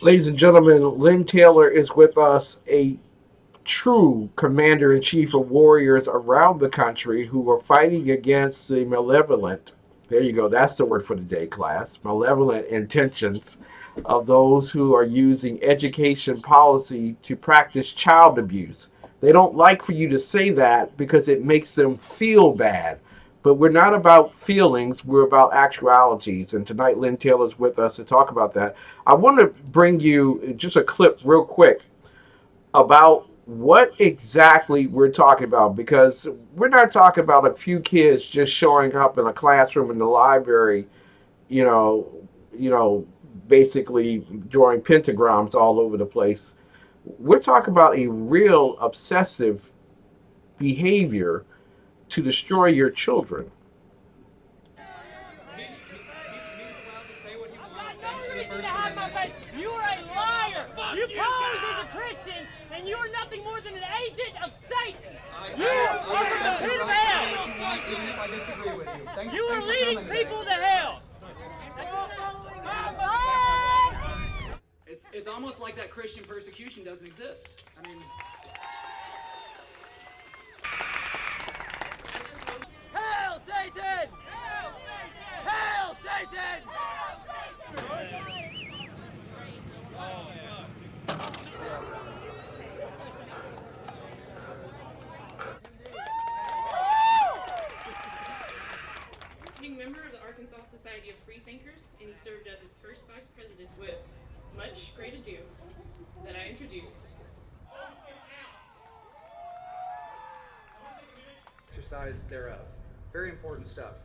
Ladies and gentlemen, Lynne Taylor is with us, a true commander in chief of warriors around the country who are fighting against the malevolent. There you go. That's the word for the day, class. Malevolent intentions of those who are using education policy to practice child abuse. They don't like for you to say that because it makes them feel bad. But we're not about feelings, we're about actualities. And tonight, Lynne Taylor's with us to talk about that. I want to bring you just a clip real quick about what exactly we're talking about, because we're not talking about a few kids just showing up in a classroom in the library, you know, you know, basically drawing pentagrams all over the place. We're talking about a real obsessive behavior to destroy your children. You are a liar! You pose as a Christian, and you are nothing more than an agent of Satan! You are from the pit of hell! You are leading people to hell! It's almost like that Christian persecution doesn't exist. I mean... Hail Satan! Hail Satan! Member of the Arkansas Society of Freethinkers, and he served as its first vice president. With much great ado, that I introduce exercise thereof. Very important stuff.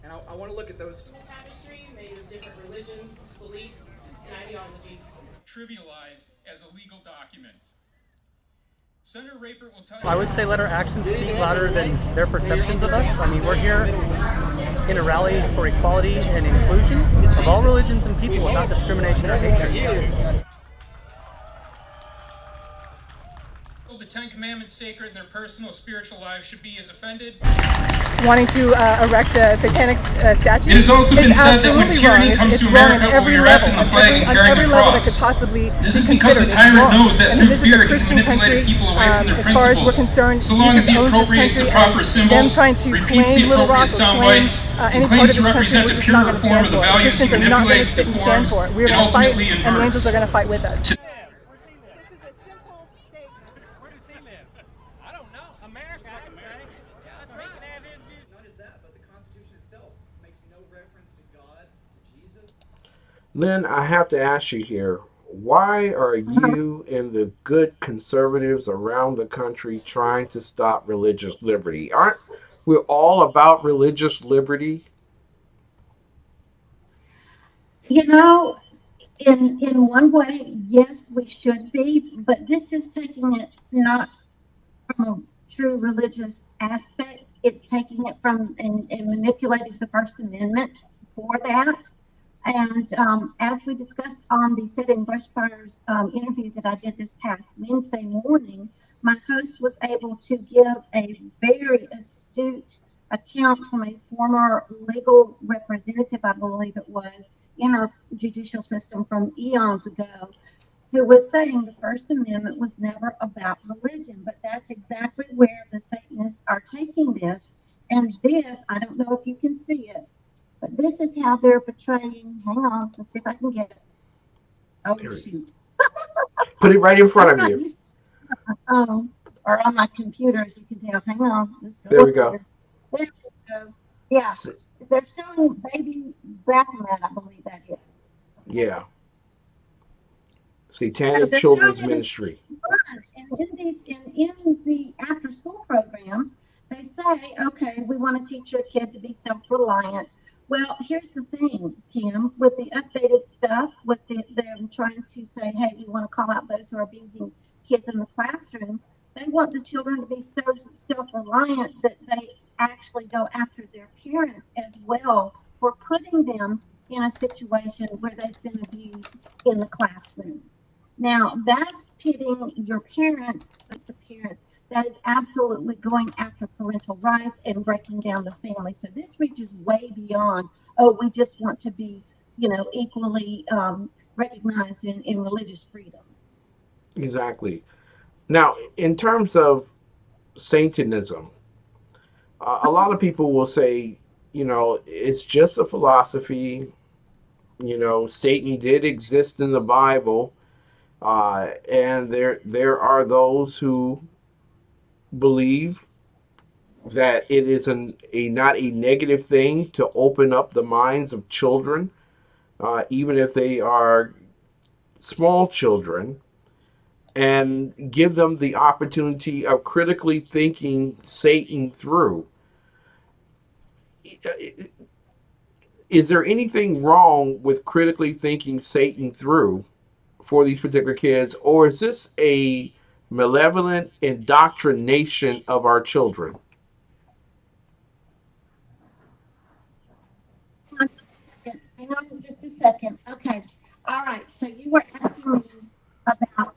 And I want to look at those tapestry made of different religions, beliefs, and ideologies. Trivialized as a legal document. Senator Raper will tell you. I would say let our actions speak louder than their perceptions of us. I mean, we're here in a rally for equality and inclusion of all religions and people without discrimination or hatred. The Ten Commandments sacred and their personal spiritual lives should be as offended. Wanting to erect a satanic statue. It has also been said that when tyranny comes to America, we'll be erect in the flag and carrying a cross. This is because the tyrant knows that through fear he can manipulate people away from their principles. So long as he appropriates the proper symbols, repeats the appropriate sound bites, and claims to represent a purer form of the values he manipulates the forms, and ultimately inverts. And the angels are going to fight with us. Lynne, I have to ask you here, why are you and the good conservatives around the country trying to stop religious liberty? Aren't we all about religious liberty? You know, in one way, yes, we should be, but this is taking it not from a true religious aspect. It's taking it from and manipulating the First Amendment for that. And as we discussed on the Setting Brushfires interview that I did this past Wednesday morning, my host was able to give a very astute account from a former legal representative, I believe it was, in our judicial system from eons ago, who was saying the First Amendment was never about religion. But that's exactly where the Satanists are taking this. And this, I don't know if you can see it, but this is how they're portraying. Hang on, let's see if I can get it. Oh, shoot. Put it right in front of you. Or on my computer, as you can tell. Hang on. Let's go. There we go. There we go. Yeah. They're showing baby Baphomet, I believe that is. Yeah. Satanic Children's Ministry. And in the after school programs, they say, okay, we want to teach your kid to be self-reliant. Well, here's the thing, Kim, with the updated stuff, with them trying to say, hey, we want to call out those who are abusing kids in the classroom. They want the children to be so self-reliant that they actually go after their parents as well for putting them in a situation where they've been abused in the classroom. Now, that's pitting your parents as the parents. That is absolutely going after parental rights and breaking down the family. So this reaches way beyond, oh, we just want to be, equally recognized in religious freedom. Exactly. Now, in terms of Satanism, a lot of people will say, it's just a philosophy. Satan did exist in the Bible, and there are those who believe that it is not a negative thing to open up the minds of children, even if they are small children, and give them the opportunity of critically thinking Satan through. Is there anything wrong with critically thinking Satan through for these particular kids, or is this a malevolent indoctrination of our children? Hang on just a second. Okay. All right. So you were asking me about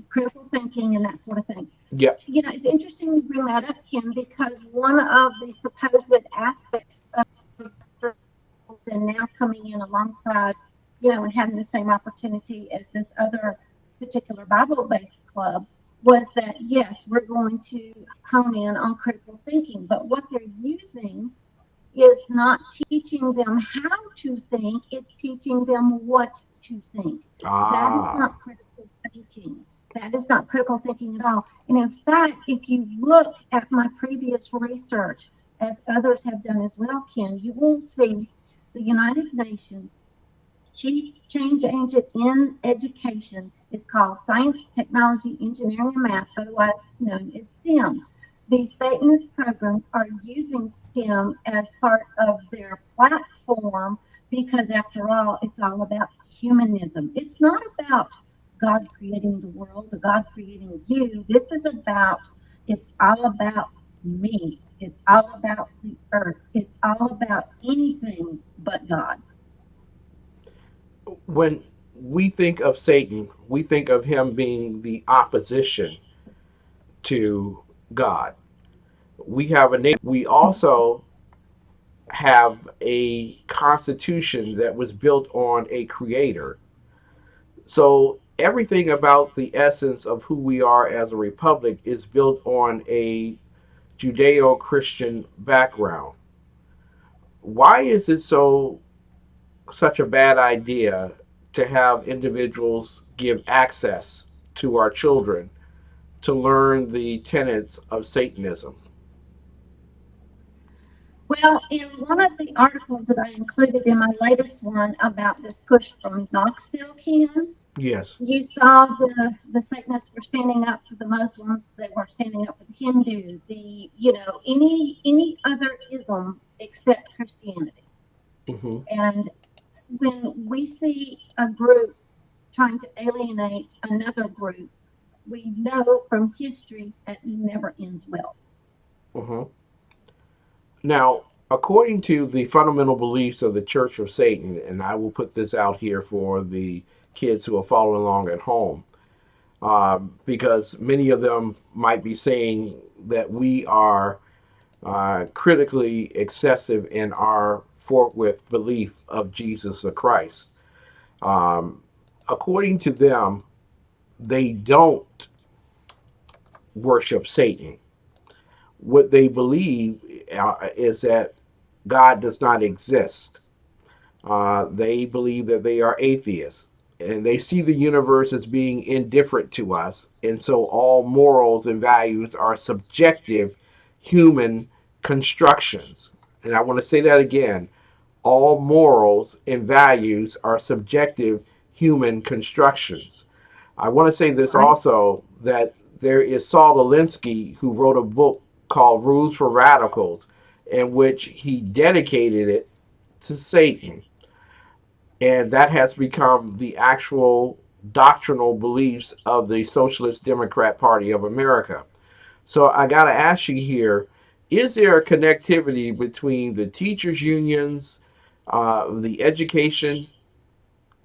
critical thinking and that sort of thing. Yeah. It's interesting you bring that up, Kim, because one of the supposed aspects of and now coming in alongside, and having the same opportunity as this other particular Bible-based club was that, yes, we're going to hone in on critical thinking, but what they're using is not teaching them how to think, it's teaching them what to think. That is not critical thinking. That is not critical thinking at all. And in fact, if you look at my previous research, as others have done as well, Ken, you will see the United Nations chief change agent in education is called Science, Technology, Engineering, and Math, otherwise known as STEM. These Satanist programs are using STEM as part of their platform because, after all, it's all about humanism. It's not about God creating the world or God creating you. It's all about me. It's all about the earth. It's all about anything but God. When we think of Satan, we think of him being the opposition to God. We also have a constitution that was built on a creator. So everything about the essence of who we are as a republic is built on a Judeo Christian background. Why is it such a bad idea to have individuals give access to our children to learn the tenets of Satanism? Well, in one of the articles that I included in my latest one about this push from Knoxville, Ken, Yes. you saw the Satanists were standing up for the Muslims, they were standing up for the Hindu, any other ism except Christianity. Mm-hmm. And when we see a group trying to alienate another group, we know from history that never ends well. Mm-hmm. Now, according to the fundamental beliefs of the Church of Satan, and I will put this out here for the kids who are following along at home, because many of them might be saying that we are critically excessive in our forthwith belief of Jesus the Christ. Um, According to them, they don't worship Satan. What they believe is that God does not exist. They believe that they are atheists, and they see the universe as being indifferent to us, and so all morals and values are subjective human constructions. And I want to say that again: all morals and values are subjective human constructions. I want to say this Right? also, that there is Saul Alinsky, who wrote a book called Rules for Radicals, in which he dedicated it to Satan. And that has become the actual doctrinal beliefs of the Socialist Democrat Party of America. So I got to ask you here, is there a connectivity between the teachers' unions, the education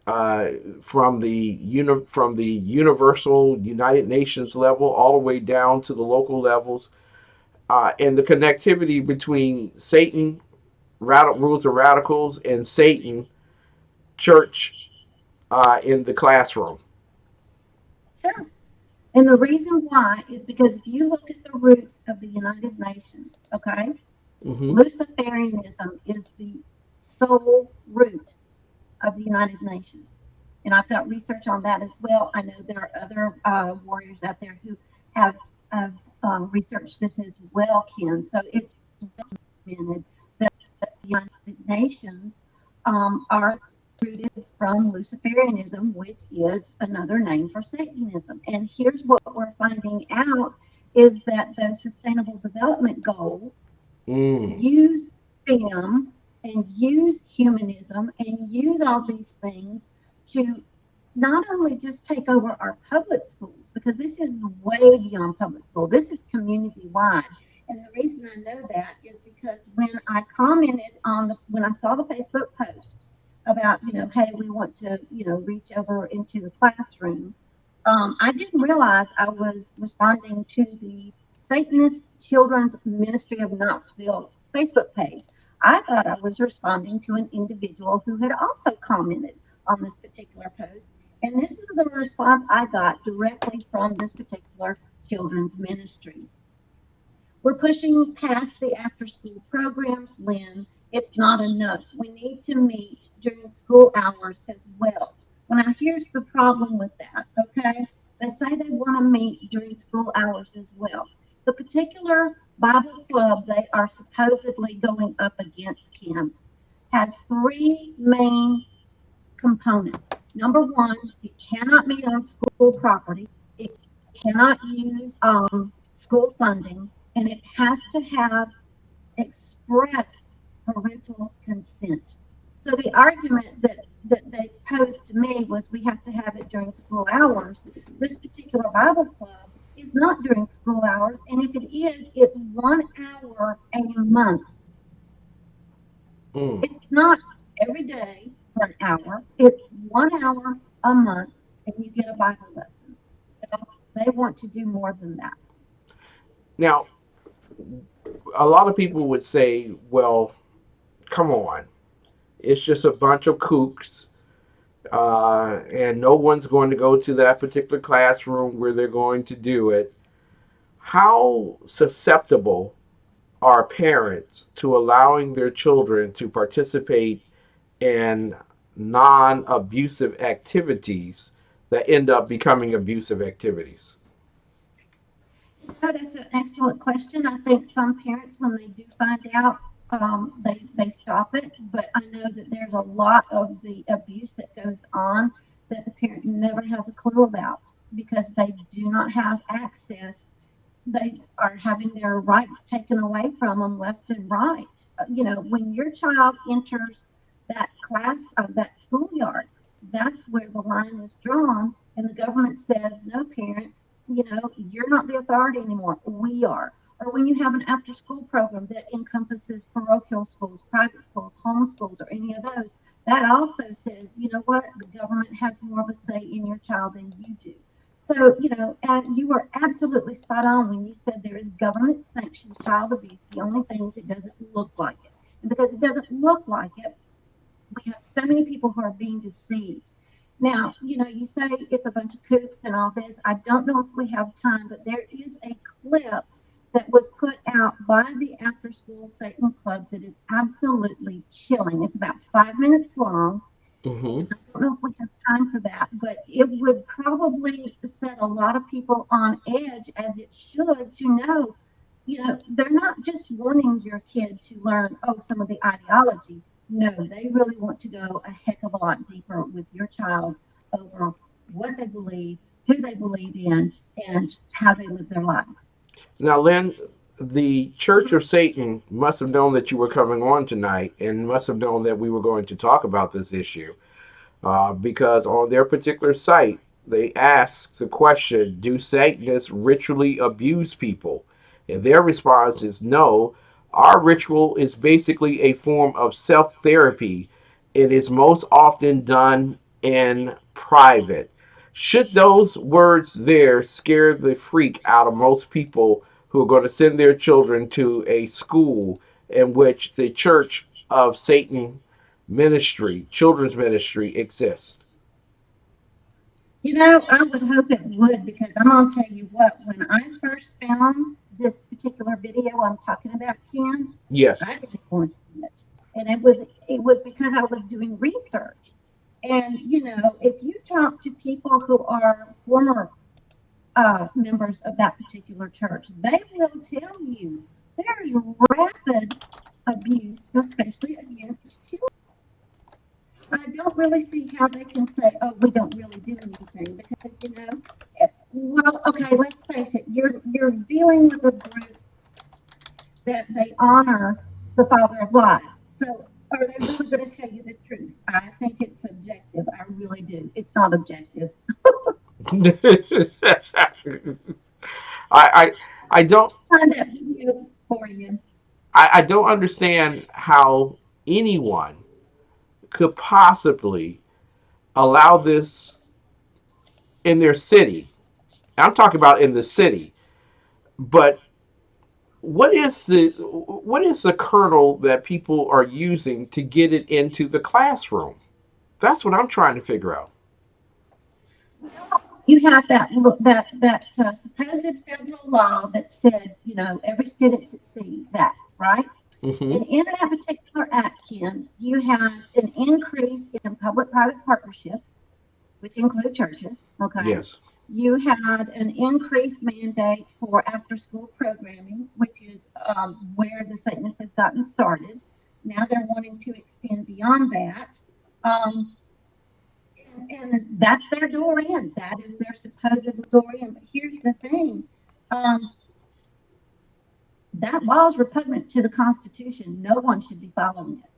from the universal United Nations level all the way down to the local levels, and the connectivity between Satan, Rules of Radicals, and Satan Church in the classroom. Sure. And the reason why is because if you look at the roots of the United Nations, okay, Mm-hmm. Luciferianism is the sole root of the United Nations. And I've got research on that as well. I know there are other warriors out there who have, researched this as well, Ken. So it's documented that the United Nations are rooted from Luciferianism, which is another name for Satanism. And here's what we're finding out is that those sustainable development goals Mm. use STEM and use humanism and use all these things to not only just take over our public schools, because this is way beyond public school, this is community wide. And the reason I know that is because when I commented on when I saw the Facebook post about, hey, we want to, reach over into the classroom, I didn't realize I was responding to the Satanist Children's Ministry of Knoxville Facebook page. I thought I was responding to an individual who had also commented on this particular post. And this is the response I got directly from this particular children's ministry. We're pushing past the after school programs, Lynn. It's not enough. We need to meet during school hours as well. Well, now here's the problem with that, okay? They say they want to meet during school hours as well. The particular Bible club they are supposedly going up against, Kim, has three main components. Number one, it cannot meet on school property. It cannot use school funding, and it has to have express parental consent. So the argument that they posed to me was we have to have it during school hours. This particular Bible club is not during school hours, and if it is, it's 1 hour a month. Mm. It's not every day for an hour. It's 1 hour a month, and you get a Bible lesson. So they want to do more than that. Now, a lot of people would say, well, come on. It's just a bunch of kooks, and no one's going to go to that particular classroom where they're going to do it. How susceptible are parents to allowing their children to participate in non abusive activities that end up becoming abusive activities? That's an excellent question. I think some parents, when they do find out, they stop it. But I know that there's a lot of the abuse that goes on that the parent never has a clue about because they do not have access. They are having their rights taken away from them left and right. When your child enters that class of that schoolyard, that's where the line is drawn, and the government says, no, parents, you're not the authority anymore. We are. Or when you have an after school program that encompasses parochial schools, private schools, homeschools, or any of those, that also says, you know what, the government has more of a say in your child than you do. So, and you were absolutely spot on when you said there is government sanctioned child abuse. The only thing is it doesn't look like it. And because it doesn't look like it, we have so many people who are being deceived. Now, you say it's a bunch of kooks and all this. I don't know if we have time, but there is a clip that was put out by the after school Satan clubs that is absolutely chilling. It's about 5 minutes long. Mm-hmm. I don't know if we have time for that, but it would probably set a lot of people on edge, as it should, to know, they're not just wanting your kid to learn, some of the ideology. No, they really want to go a heck of a lot deeper with your child over what they believe, who they believe in, and how they live their lives. Now, Lynn, the Church of Satan must have known that you were coming on tonight and must have known that we were going to talk about this issue. Because on their particular site, they ask the question, do Satanists ritually abuse people? And their response is no. Our ritual is basically a form of self therapy. It is most often done in private. Should those words there scare the freak out of most people who are going to send their children to a school in which the Church of Satan ministry, children's ministry exists? You know, I would hope it would, because I'm gonna tell you what, when I first found this particular video I'm talking about, Ken, Yes. I didn't want to see it. And it was because I was doing research. And you know, if you talk to people who are former members of that particular church, they will tell you there's rapid abuse, especially against children. I don't really see how they can say, "Oh, we don't really do anything," because you know, well, okay, let's face it, you're dealing with a group that they honor the father of lies. So, are they really going to tell you the truth? I think it's subjective. I really do. It's not objective. I I don't Find that video for you. I don't understand how anyone could possibly allow this in their city. I'm talking about in the city, but what is the kernel that people are using to get it into the classroom? That's what I'm trying to figure out. You have that supposed federal law that said, you know, every student succeeds act, right? Hmm. And in that particular act, Ken, you had an increase in public-private partnerships, which include churches. Okay. Yes. You had an increased mandate for after-school programming, which is where the Satanists have gotten started. Now they're wanting to extend beyond that. Um, and that's their door in. That is their supposed door in. But here's the thing. Um, that law is repugnant to the Constitution. No one should be following it.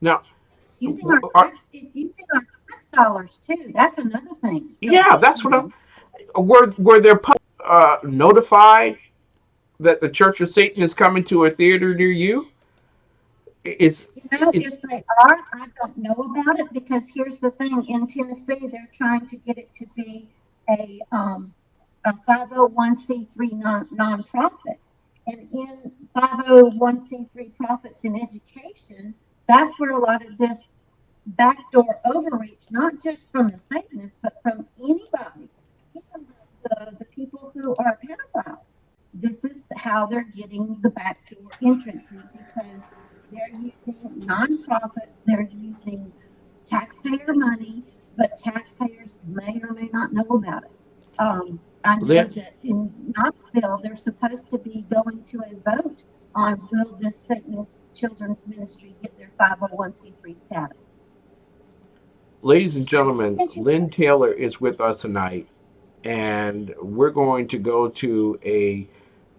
Now, It's using our are, tax. It's using our tax dollars too. That's another thing. So yeah, that's you what I'm. know, Were their notified that the Church of Satan is coming to a theater near you? Is if is they are, I don't know about it, because here's the thing: in Tennessee, they're trying to get it to be a um, a 501c3 nonprofit, and in 501c3 profits in education, that's where a lot of this backdoor overreach, not just from the Satanists, but from anybody, even the people who are pedophiles. This is how they're getting the backdoor entrances, because they're using nonprofits, they're using taxpayer money, but taxpayers may or may not know about it. I know Lynn, that in Knoxville, they're supposed to be going to a vote on, will this Satanist children's ministry get their 501c3 status. ladies and gentlemen, Can't you? Lynn Taylor is with us tonight, and we're going to go to a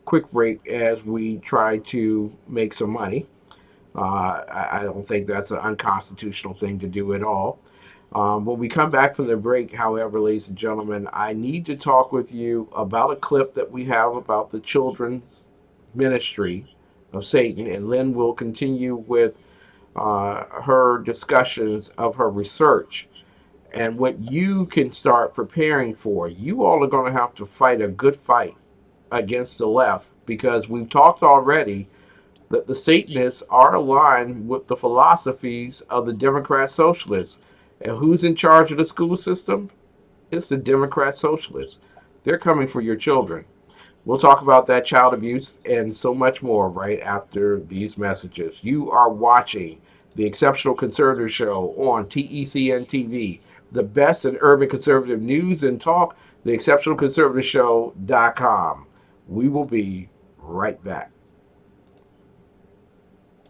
quick break as we try to make some money. I don't think that's an unconstitutional thing to do at all. When we come back from the break, however, ladies and gentlemen, I need to talk with you about a clip that we have about the children's ministry of Satan, and Lynn will continue with her discussions of her research and what you can start preparing for. You all are going to have to fight a good fight against the left, because we've talked already that the Satanists are aligned with the philosophies of the Democrat Socialists. And who's in charge of the school system? It's the Democrat Socialists. They're coming for your children. We'll talk about that, child abuse, and so much more right after these messages. You are watching the Exceptional Conservative Show on TECN TV, the best in urban conservative news and talk, theexceptionalconservativeshow.com. We will be right back.